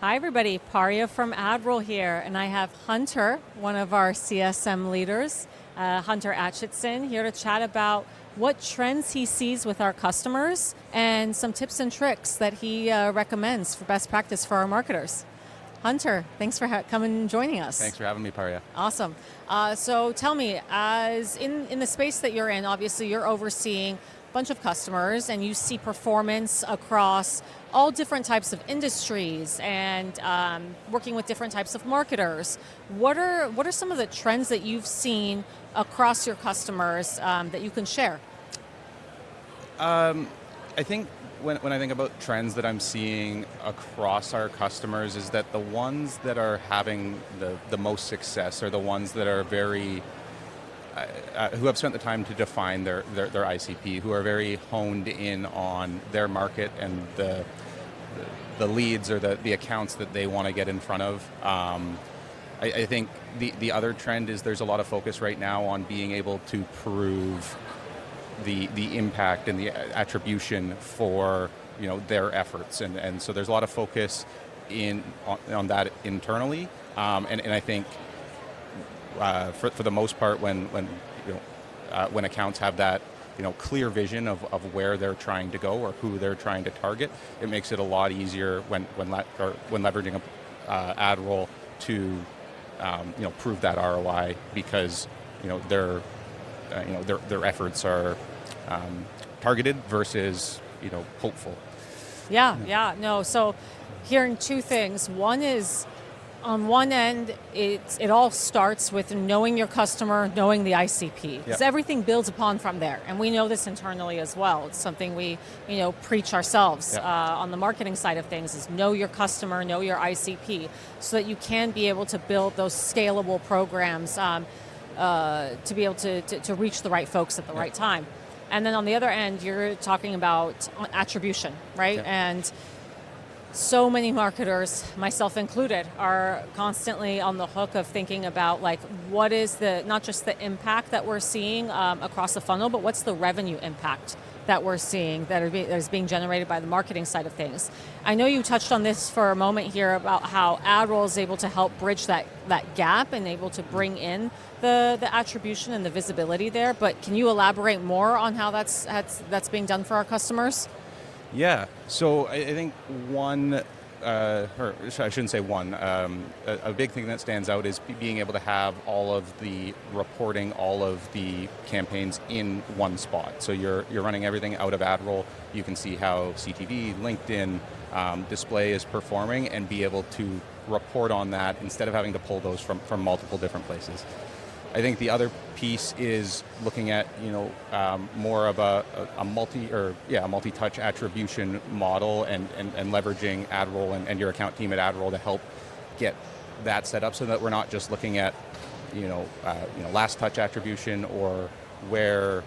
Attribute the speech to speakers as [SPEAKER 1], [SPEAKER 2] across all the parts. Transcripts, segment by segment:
[SPEAKER 1] Hi everybody, Parya from AdRoll here, and I have Hunter, one of our CSM leaders, Hunter Atchison, here to chat about what trends he sees with our customers and some tips and tricks that he recommends for best practice for our marketers. Hunter, thanks for coming and joining us.
[SPEAKER 2] Thanks for having me, Parya.
[SPEAKER 1] Awesome. So tell me, as in the space that you're in, obviously you're overseeing a bunch of customers and you see performance across all different types of industries and working with different types of marketers. What are some of the trends that you've seen across your customers that you can share?
[SPEAKER 2] I think when I think about trends that I'm seeing across our customers is that the ones that are having the most success are the ones that are very who have spent the time to define their ICP, who are very honed in on their market and the leads or the accounts that they want to get in front of. I think the other trend is there's a lot of focus right now on being able to prove the impact and the attribution for their efforts, and so there's a lot of focus on that internally, and I think for the most part when accounts have that clear vision of where they're trying to go or who they're trying to target, it makes it a lot easier when leveraging AdRoll to prove that ROI because their efforts are targeted versus hopeful.
[SPEAKER 1] No. So hearing two things. One is, on one end, it all starts with knowing your customer, knowing the ICP, because everything builds upon from there. And we know this internally as well. It's something we preach ourselves on the marketing side of things, is know your customer, know your ICP, so that you can be able to build those scalable programs to be able to reach the right folks at the right time. And then on the other end, you're talking about attribution, right? And so many marketers, myself included, are constantly on the hook of thinking about what is not just the impact that we're seeing across the funnel, but what's the revenue impact that we're seeing that is being generated by the marketing side of things. I know you touched on this for a moment here about how AdRoll is able to help bridge that gap and able to bring in the attribution and the visibility there, but can you elaborate more on how that's being done for our customers?
[SPEAKER 2] Yeah, so I think one, or I shouldn't say one, a big thing that stands out is being able to have all of the reporting, all of the campaigns in one spot. So you're running everything out of AdRoll. You can see how CTV, LinkedIn, display is performing and be able to report on that instead of having to pull those from multiple different places. I think the other piece is looking at more of a multi-touch attribution model and leveraging AdRoll and your account team at AdRoll to help get that set up so that we're not just looking at last touch attribution or where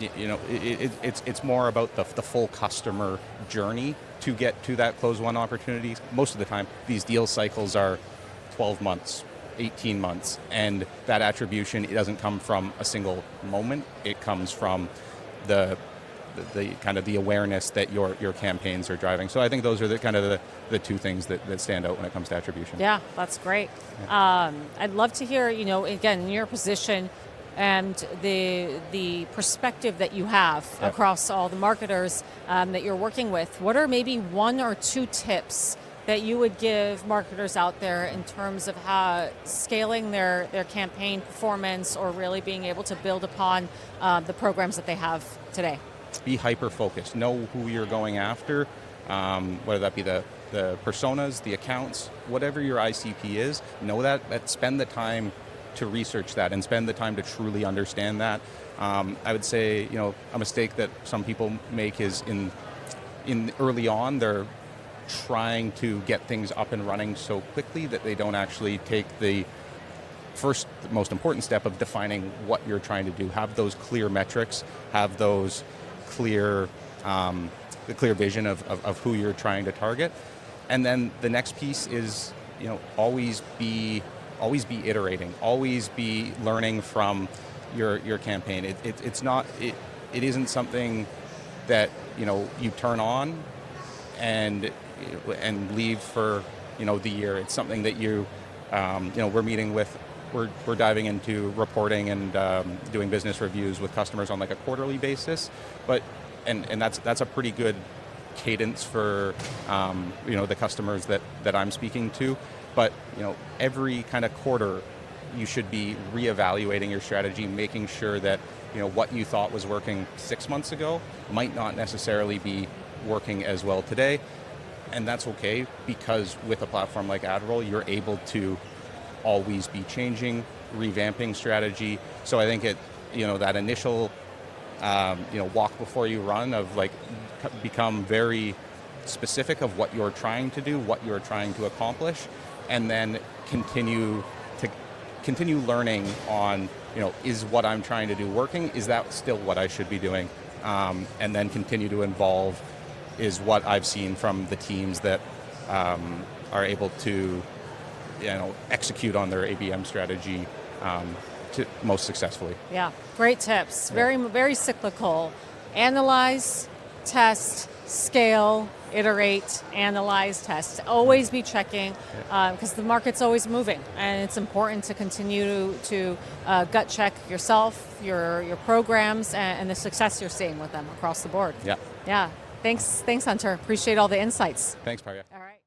[SPEAKER 2] it's more about the full customer journey to get to that close one opportunity. Most of the time, these deal cycles are 12 months. 18 months, and that attribution, it doesn't come from a single moment. It comes from the kind of the awareness that your campaigns are driving. So I think those are the two things that stand out when it comes to attribution.
[SPEAKER 1] Yeah, that's great. I'd love to hear, again, in your position and the perspective that you have across all the marketers that you're working with. What are maybe one or two tips that you would give marketers out there in terms of how scaling their campaign performance or really being able to build upon the programs that they have today?
[SPEAKER 2] Be hyper-focused. Know who you're going after, whether that be the personas, the accounts, whatever your ICP is, know that spend the time to research that and spend the time to truly understand that. I would say, a mistake that some people make is in early on, they're trying to get things up and running so quickly that they don't actually take the first, most important step of defining what you're trying to do. Have those clear metrics, have those clear, the clear vision of who you're trying to target. And then the next piece is, always be iterating, always be learning from your campaign. It isn't something that you turn on and and leave for the year. It's something that we're meeting with. We're diving into reporting and doing business reviews with customers on like a quarterly basis, but and that's a pretty good cadence for the customers that I'm speaking to. But every kind of quarter, you should be reevaluating your strategy, making sure that what you thought was working 6 months ago might not necessarily be working as well today, and that's okay, because with a platform like AdRoll, you're able to always be changing, revamping strategy. So I think that initial walk before you run of like become very specific of what you're trying to do, what you're trying to accomplish, and then continue learning on is what I'm trying to do working? Is that still what I should be doing? And then continue to evolve is what I've seen from the teams that are able to execute on their ABM strategy to most successfully.
[SPEAKER 1] Yeah, great tips. Very, very cyclical. Analyze, test, scale, iterate, analyze, test. Always be checking, because the market's always moving, and it's important to continue to gut check yourself, your programs, and the success you're seeing with them across the board.
[SPEAKER 2] Yeah.
[SPEAKER 1] Yeah. Thanks, Hunter. Appreciate all the insights.
[SPEAKER 2] Thanks, Parya.
[SPEAKER 1] All right.